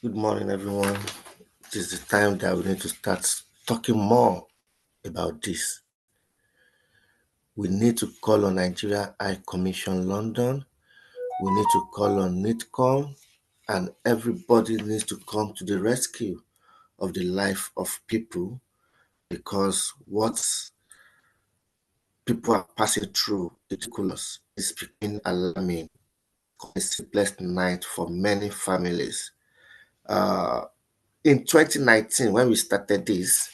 Good morning, everyone. It is the time that we need to start talking more about this. We need to call on Nigeria High Commission London. We need to call on NITCOM, and everybody needs to come to the rescue of the life of people, because what people are passing through is ridiculous. It's becoming alarming. A sleepless night for many families. In 2019, when we started this,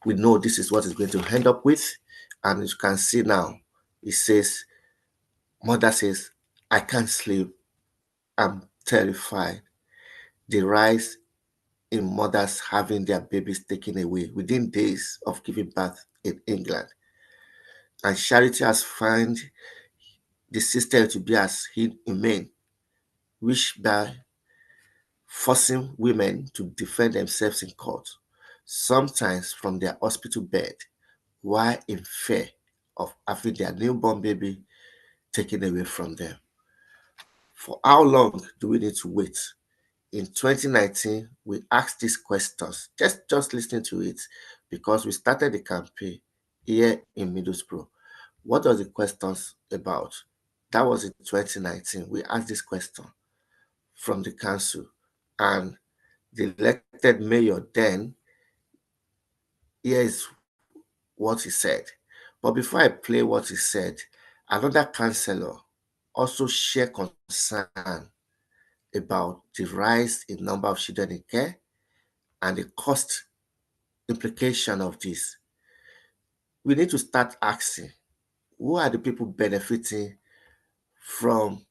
we know this is what it's going to end up with. And as you can see now, it says, mother says, I can't sleep. I'm terrified. The rise in mothers having their babies taken away within days of giving birth in England. And Charity has found the system to be as inhumane, which by forcing women to defend themselves in court, sometimes from their hospital bed, while in fear of having their newborn baby taken away from them. For how long do we need to wait? In 2019, we asked these questions. Just listening to it, because we started the campaign here in Middlesbrough. What are the questions about? That was in 2019. We asked this question from the council, and the elected mayor then, here is what he said. But before I play what he said, another councillor also shared concern about the rise in number of children in care and the cost implication of this. We need to start asking, who are the people benefiting from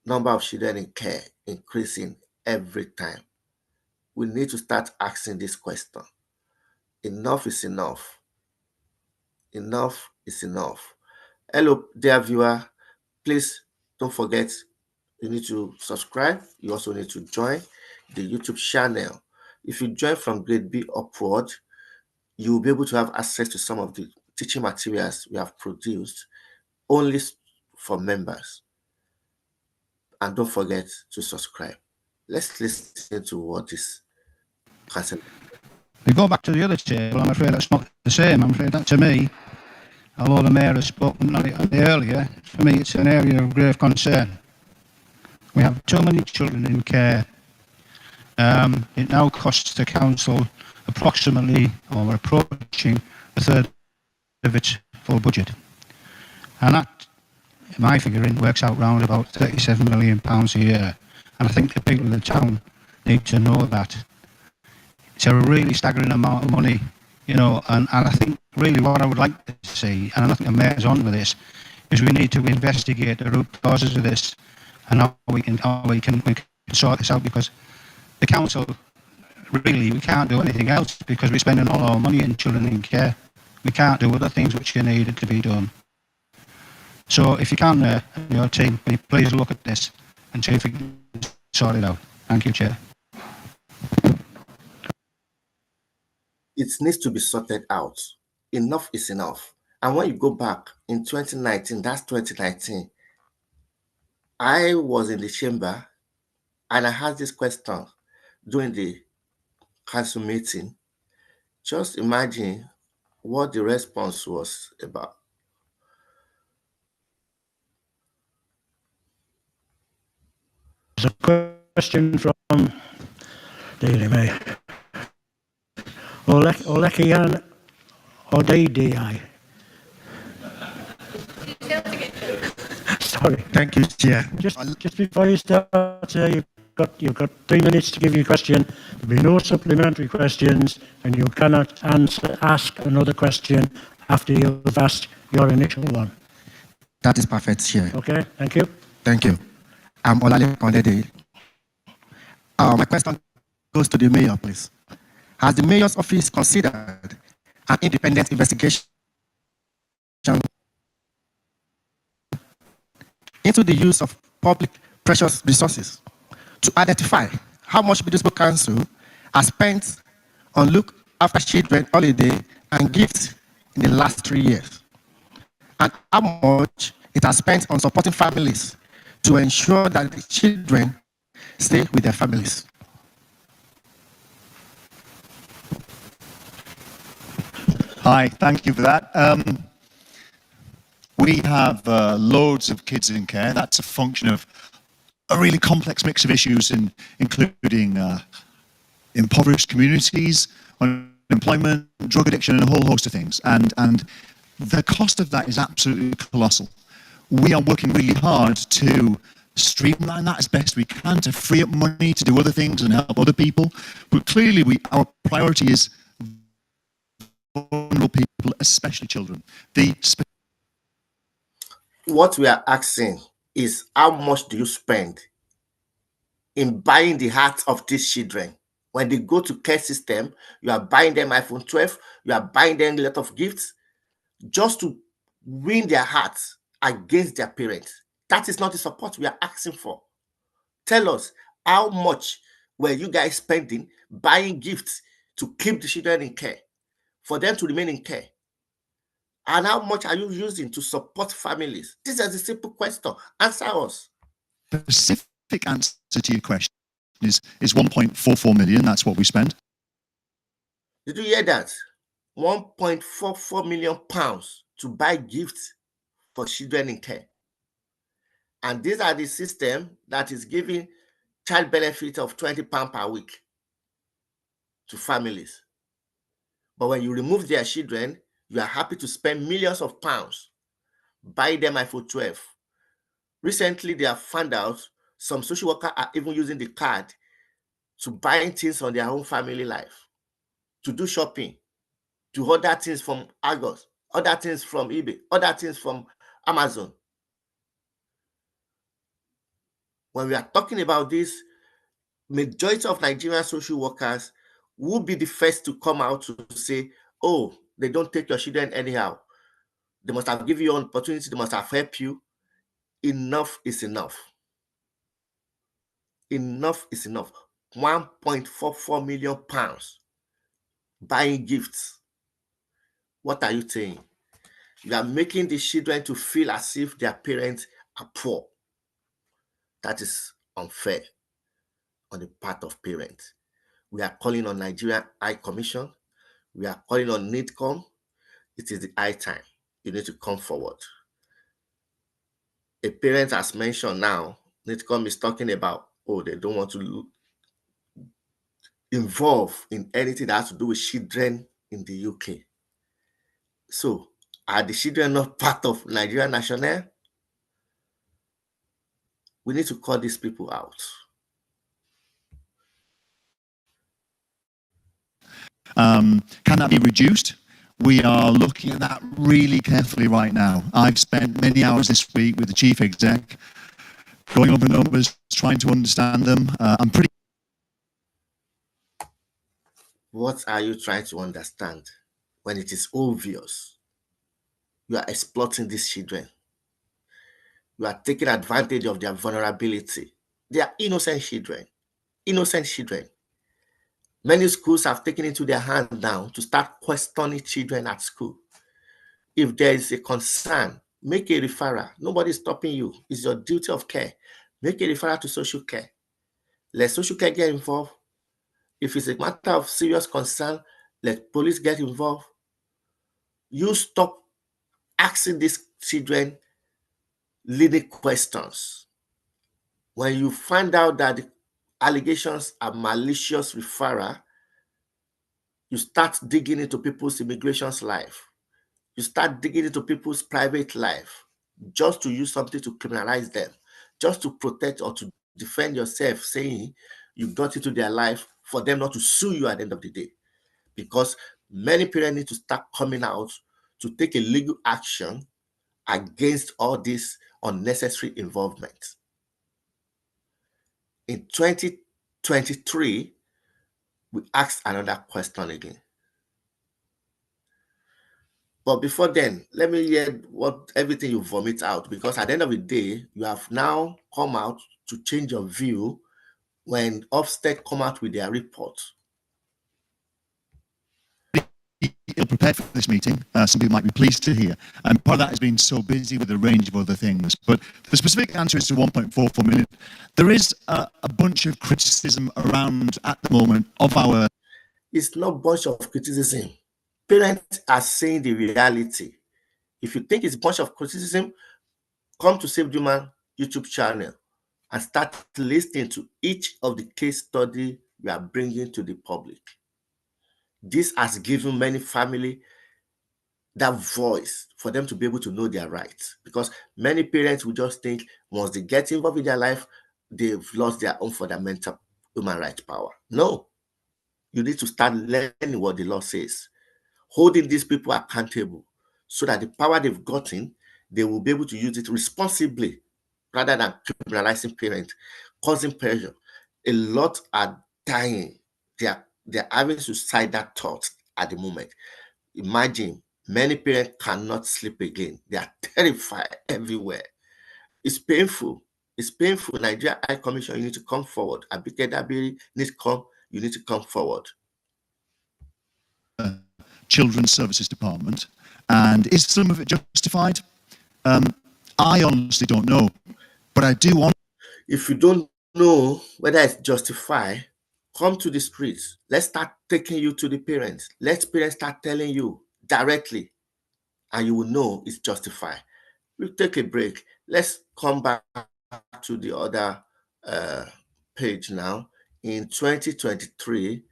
number of children in care increasing every time? We need to start asking this question. Enough is enough. Enough is enough. Hello, dear viewer. Please don't forget, you need to subscribe. You also need to join the YouTube channel. If you join from grade B upward, you will be able to have access to some of the teaching materials we have produced only for members. And don't forget to subscribe. Let's listen to what is concept. We go back to the other table. I'm afraid that's not the same. I'm afraid that, to me, although the mayor has spoken on it earlier, for me it's an area of grave concern. We have too many children in care. It now costs the council approximately, or approaching, a third of its full budget. And that, in my figuring, works out round about £37 million a year. And I think the people of the town need to know that. It's a really staggering amount of money, and I think really what I would like to see, and I think the mayor's on with this, is we need to investigate the root causes of this and how we can sort this out, because the council, really, we can't do anything else because we're spending all our money in children in care. We can't do other things which are needed to be done. So if you can, your team, please look at this and see if we can sort it out. Thank you, Chair. It needs to be sorted out. Enough is enough. And when you go back in 2019, that's 2019, I was in the chamber and I asked this question during the council meeting. Just imagine what the response was about. There's a question from Daily Mail. Olekian Odedi. Sorry. Thank you, Chair. Just before you start, you've got 3 minutes to give your question. There'll be no supplementary questions, and you cannot ask another question after you've asked your initial one. That is perfect, Chair. Okay, thank you. Thank you. I'm Olalekan Odedi. My question goes to the mayor, please. Has the mayor's office considered an independent investigation into the use of public precious resources to identify how much Middlesbrough Council has spent on look after children holiday and gifts in the last 3 years, and how much it has spent on supporting families to ensure that the children stay with their families? Hi, thank you for that. We have loads of kids in care. That's a function of a really complex mix of issues, including impoverished communities, unemployment, drug addiction, and a whole host of things. And the cost of that is absolutely colossal. We are working really hard to streamline that as best we can, to free up money to do other things and help other people. But clearly, our priority is vulnerable people, especially children. What we are asking is, how much do you spend in buying the hearts of these children? When they go to care system, you are buying them iPhone 12, you are buying them a lot of gifts just to win their hearts against their parents. That is not the support we are asking for. Tell us, how much were you guys spending buying gifts to keep the children in care, for them to remain in care? And how much are you using to support families? This is a simple question. Answer us. Specific answer to your question is 1.44 million. That's what we spend. Did you hear that? 1.44 million pounds to buy gifts for children in care. And these are the system that is giving child benefit of £20 per week to families. But when you remove their children, you are happy to spend millions of pounds buying them iPhone 12. Recently, they have found out some social workers are even using the card to buy things on their own family life, to do shopping, to order things from Argos, other things from eBay, other things from Amazon. When we are talking about this, majority of Nigerian social workers will be the first to come out to say, oh, they don't take your children anyhow. They must have given you an opportunity. They must have helped you. Enough is enough. Enough is enough. 1.44 million pounds buying gifts. What are you saying? You are making the children to feel as if their parents are poor. That is unfair on the part of parents. We are calling on Nigerian High Commission. We are calling on NIDCOM. It is the high time. You need to come forward. A parent has mentioned now, NIDCOM is talking about, oh, they don't want to involve in anything that has to do with children in the UK. So, are the children not part of Nigerian National? We need to call these people out. Can that be reduced? We are looking at that really carefully right now. I've spent many hours this week with the chief exec, going over numbers, trying to understand them. I'm pretty. What are you trying to understand when it is obvious you are exploiting these children? You are taking advantage of their vulnerability. They are innocent children. Innocent children. Many schools have taken into their hand now to start questioning children at school. If there is a concern, make a referral. Nobody is stopping you. It's your duty of care. Make a referral to social care. Let social care get involved. If it's a matter of serious concern, let police get involved. You stop asking these children leading questions. When you find out that the allegations are malicious referral, you start digging into people's immigration's life. You start digging into people's private life just to use something to criminalize them, just to protect or to defend yourself, saying you got into their life for them not to sue you at the end of the day. Because many parents need to start coming out to take a legal action against all this unnecessary involvement. In 2023, we asked another question again. But before then, let me hear what everything you vomit out, because at the end of the day, you have now come out to change your view when Ofsted come out with their report. Prepared for this meeting. Some people might be pleased to hear. And part of that has been so busy with a range of other things. But the specific answer is to 1.44 million. There is a bunch of criticism around at the moment of our. It's not a bunch of criticism. Parents are saying the reality. If you think it's a bunch of criticism, come to Save the Human YouTube channel and start listening to each of the case study we are bringing to the public. This has given many family that voice for them to be able to know their rights, because many parents will just think once they get involved in their life, they've lost their own fundamental human rights power. No, you need to start learning what the law says, holding these people accountable so that the power they've gotten, they will be able to use it responsibly rather than criminalizing parents, causing pressure. A lot are dying. They're having suicidal thoughts at the moment. Imagine many parents cannot sleep again. They are terrified everywhere. It's painful. It's painful. Nigeria High Commission, you need to come forward. Abike Dabiri needs to come. You need to come forward. Children's Services Department, and is some of it justified? I honestly don't know, but I do want. If you don't know whether it's justified, come to the streets. Let's start taking you to the parents. Let parents start telling you directly, and you will know it's justified. We'll take a break. Let's come back to the other page now. In 2023,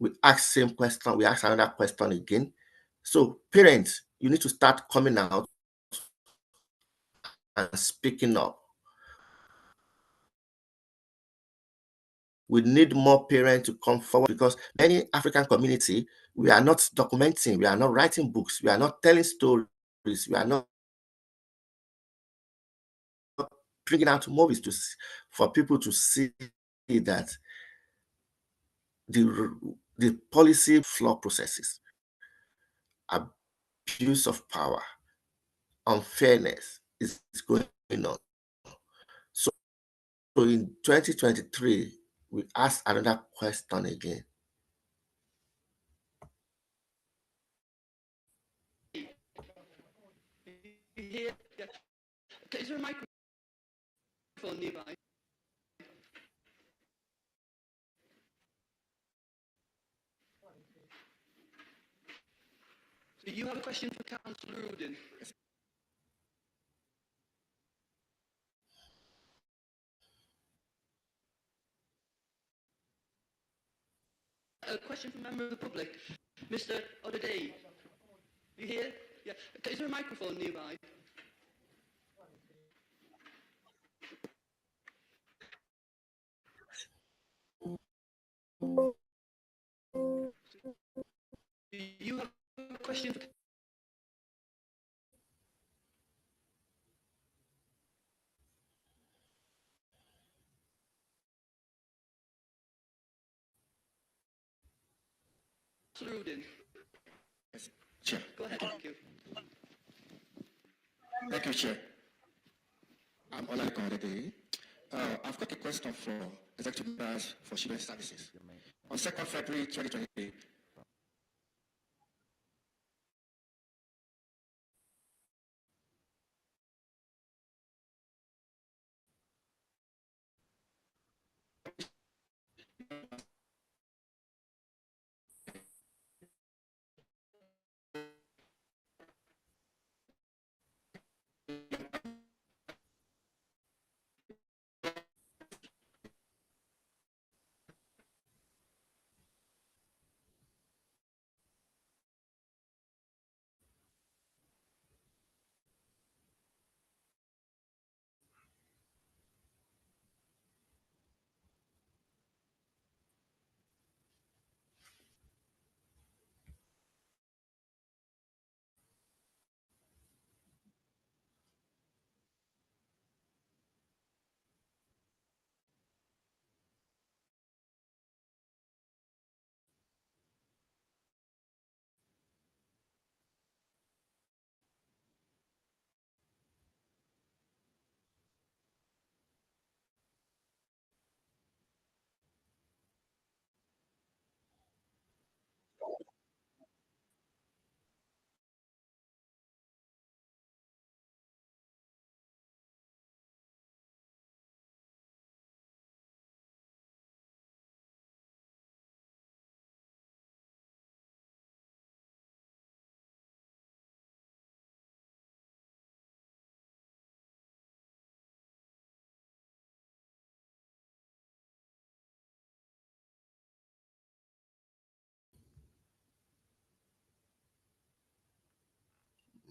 we asked same question. We asked another question again. So parents, you need to start coming out and speaking up. We need more parents to come forward, because many African community, we are not documenting, we are not writing books, we are not telling stories, we are not bringing out movies for people to see that the policy flaw processes, abuse of power, unfairness is going on. So in 2023, we asked another question again. Is there a microphone nearby? So you have a question for Councillor Rudin? A question from a member of the public, Mr. Odaday. You hear? Yeah. Is there a microphone nearby? You have a question for Councillor Rudin? Yes, Chair. Go ahead, thank you. Thank you, Chair. I'm Olayeko Odede. I've got a question for Executive Branch for Children's Services. On 2nd February 2023,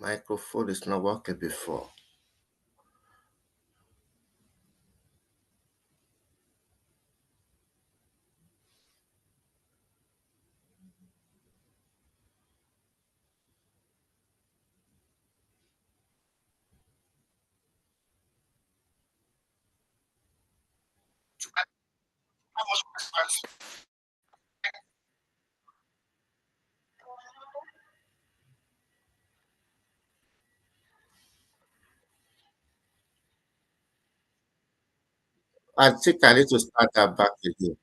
Microphone is not working before. I think I need to start that back again.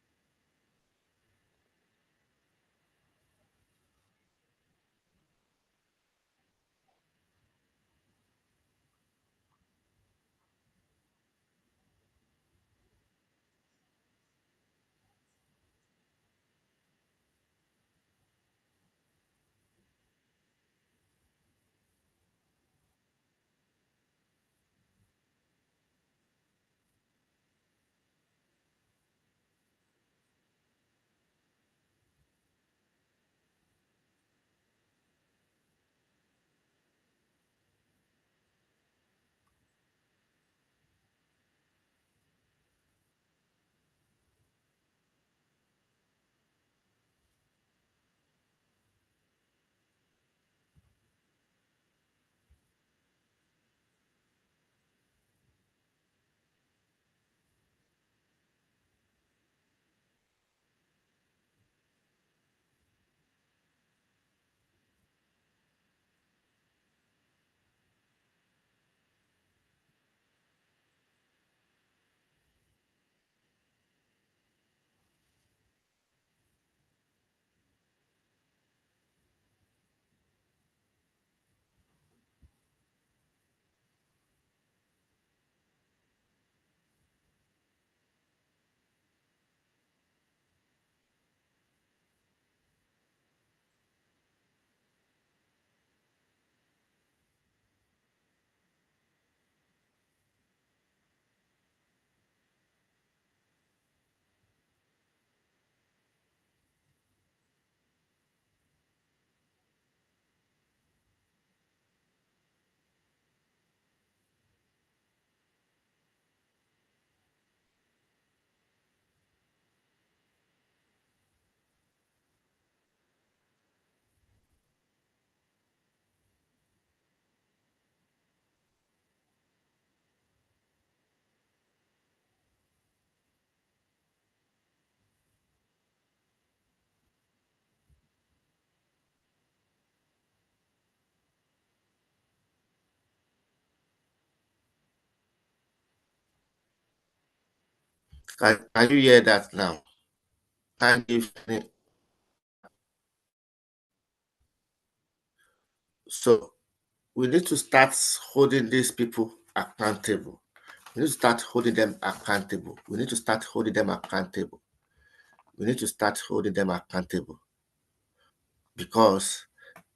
Can you hear that now? Can you? So we need to start holding these people accountable. We need to start holding them accountable. We need to start holding them accountable. We need to start holding them accountable because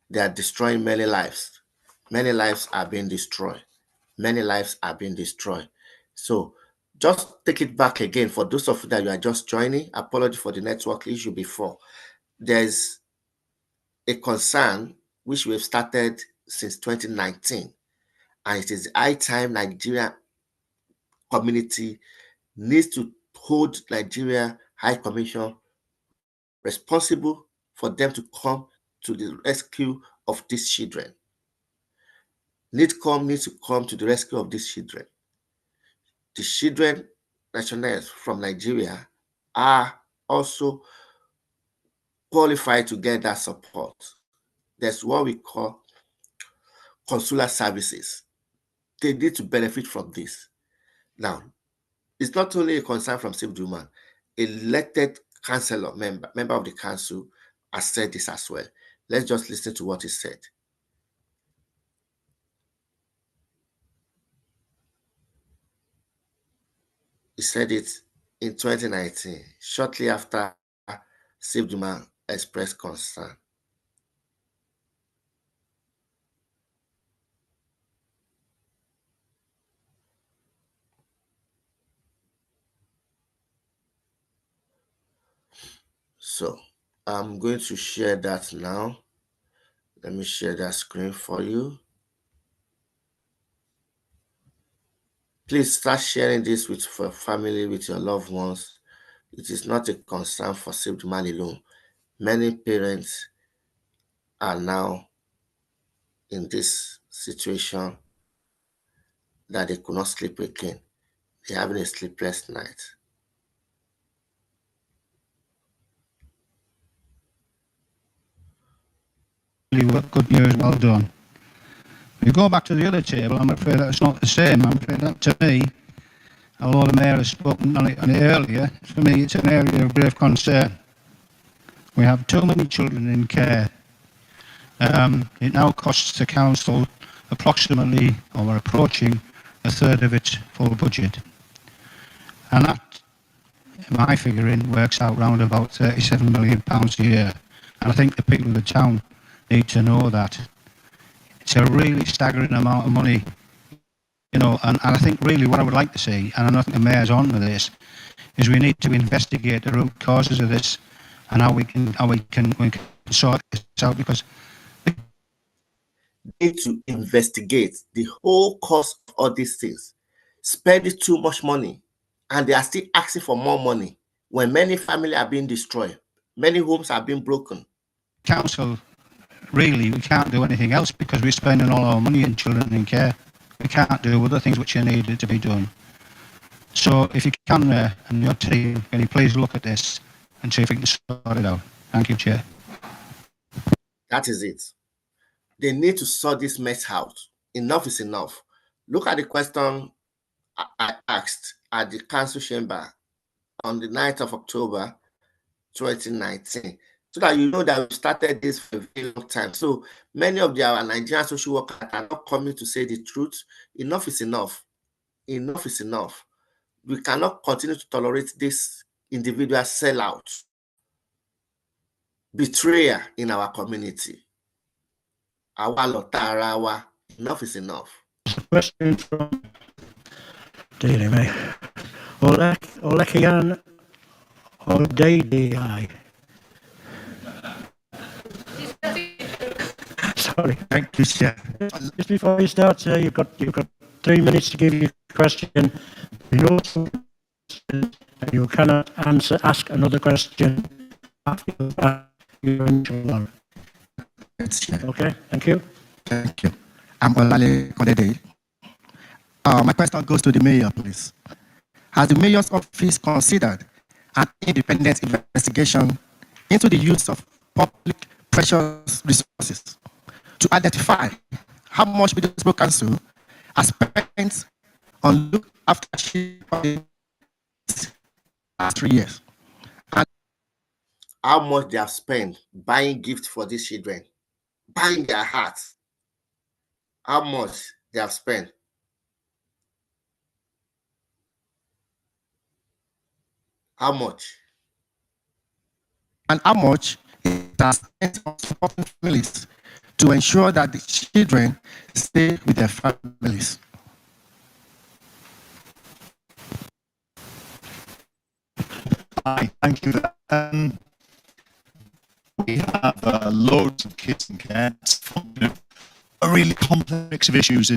they are destroying many lives. Many lives are being destroyed. Many lives are being destroyed. So just take it back again for those of you that you are just joining. Apology for the network issue before. There's a concern which we've started since 2019, and it is high time Nigeria community needs to hold Nigeria High Commission responsible for them to come to the rescue of these children. NIDCOM needs to come to the rescue of these children. The children nationals from Nigeria are also qualified to get that support. There's what we call consular services. They need to benefit from this. Now, it's not only a concern from Save the Woman. Elected councillor, member of the council, has said this as well. Let's just listen to what he said. He said it in 2019, shortly after Save the Woman expressed concern. So I'm going to share that now. Let me share that screen for you. Please start sharing this with your family, with your loved ones. It is not a concern for saved man alone. Many parents are now in this situation that they could not sleep again. They're having a sleepless night. Really good news, well done. If you go back to the other table, I'm afraid that's not the same. I'm afraid that, to me, although the Mayor has spoken on it earlier, for me it's an area of grave concern. We have too many children in care. It now costs the council approximately, or we're approaching, a third of its full budget. And that, in my figuring, works out round about £37 million a year. And I think the people of the town need to know that. It's a really staggering amount of money, you know, and I think really what I would like to see, and I don't think the Mayor's on with this, is we need to investigate the root causes of this and how we can sort this out, because need to investigate the whole cost of all these things. Spending too much money, and they are still asking for more money when many families are being destroyed, many homes are being broken. council, really, we can't do anything else because we're spending all our money in children in care. We can't do other things which are needed to be done. So if you can, and your team, can you please look at this and see if we can sort it out. Thank you, Chair. That is it. They need to sort this mess out. Enough is enough. Look at the question I asked at the council chamber on the 9th of October 2019, so that you know that we started this for a very long time. So many of our Nigerian social workers are not coming to say the truth. Enough is enough. Enough is enough. We cannot continue to tolerate this individual sellout, betrayal in our community. Enough is enough. Question from Daily Mail. Olekian Odei. Sorry. Thank you, Chair. Just before you start, sir, you've got 3 minutes to give your question. And you cannot ask another question after your initial one. Okay, thank you. Thank you. I'm Olale Kodede. My question goes to the mayor, please. Has the mayor's office considered an independent investigation into the use of public precious resources to identify how much Middlesbrough Council has spent on look after children the last 3 years? And how much they have spent buying gifts for these children, buying their hearts? How much they have spent? How much? and how much it has spent on supporting families to ensure that the children stay with their families? Hi, thank you. We have loads of kids in care. It's a really complex of issues,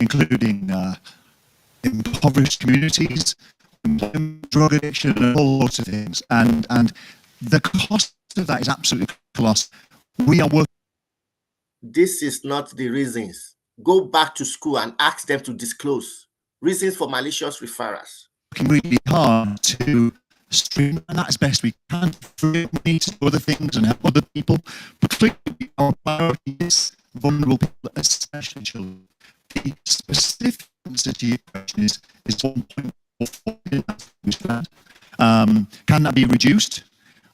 including impoverished communities, drug addiction, and all sorts of things. And the cost of that is absolutely colossal. We are working. This is not the reasons. Go back to school and ask them to disclose reasons for malicious referrals. Working really hard to stream, and that as best we can. We need to do other things and help other people, but clearly our priority is vulnerable people, especially children. The specific answer to your question is 1.4 billion. Can that be reduced?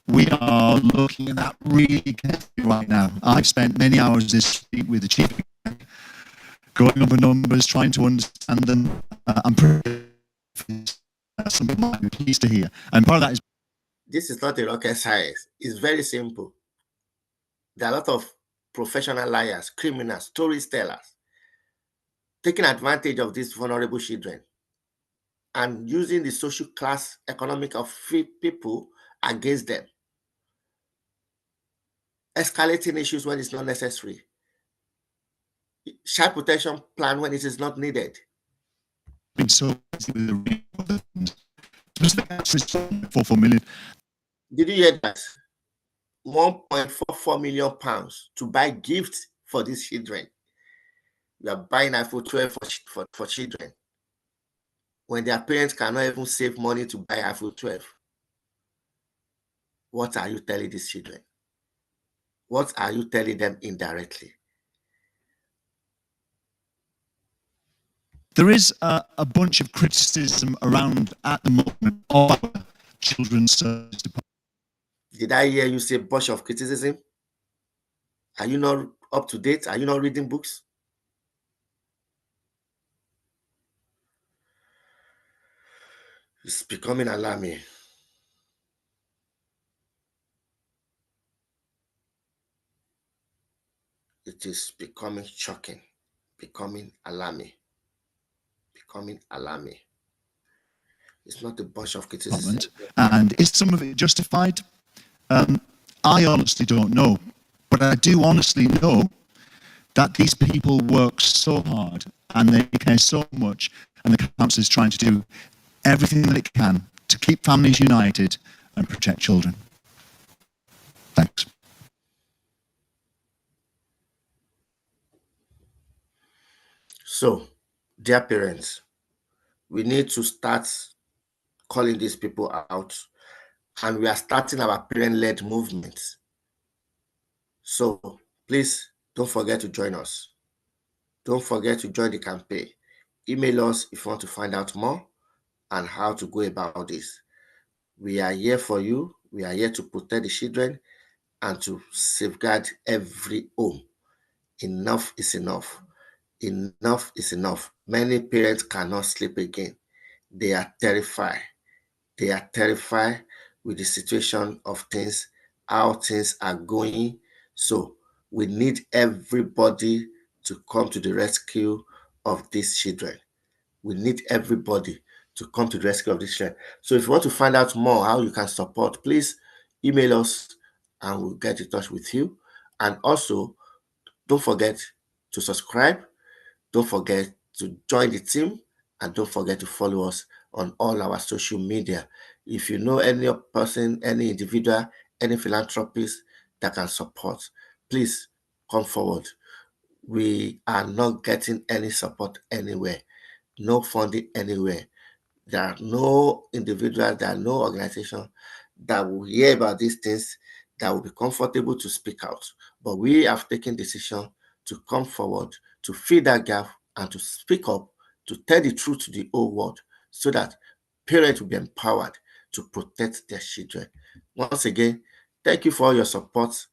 We are looking at that really carefully right now. I've spent many hours this week with the chief, going over numbers, trying to understand them. I'm pretty something might be pleased to hear. And part of that is. This is not a rocket science. It's very simple. There are a lot of professional liars, criminals, storytellers taking advantage of these vulnerable children and using the social class economic of people against them, escalating issues when it's not necessary, child protection plan when it is not needed. So Specific answer is 4 million. Did you hear that? 1.44 million pounds to buy gifts for these children. We are buying iPhone 12 for children when their parents cannot even save money to buy iPhone 12. What are you telling these children? What are you telling them indirectly? There is a bunch of criticism around at the moment of our children's service department. Did I hear you say bunch of criticism? Are you not up to date? Are you not reading books? It's becoming alarming. It is becoming shocking, becoming alarming, becoming alarming. It's not a bunch of criticism. And is some of it justified? I honestly don't know. But I do honestly know that these people work so hard and they care so much, and the council is trying to do everything that it can to keep families united and protect children. Thanks. So, dear parents, we need to start calling these people out, and we are starting our parent-led movement. So, please don't forget to join us. Don't forget to join the campaign. Email us if you want to find out more and how to go about this. We are here for you. We are here to protect the children and to safeguard every home. Enough is enough. Enough is enough. Many parents cannot sleep again. They are terrified. They are terrified with the situation of things, how things are going. So we need everybody to come to the rescue of these children. We need everybody to come to the rescue of these children. So if you want to find out more how you can support, please email us and we'll get in touch with you. And also, don't forget to subscribe. Don't forget to join the team, and don't forget to follow us on all our social media. If you know any person, any individual, any philanthropist that can support, please come forward. We are not getting any support anywhere, no funding anywhere. There are no individuals, there are no organizations that will hear about these things that will be comfortable to speak out. But we have taken decision to come forward, to fill that gap, and to speak up, to tell the truth to the whole world, so that parents will be empowered to protect their children. Once again, thank you for all your support.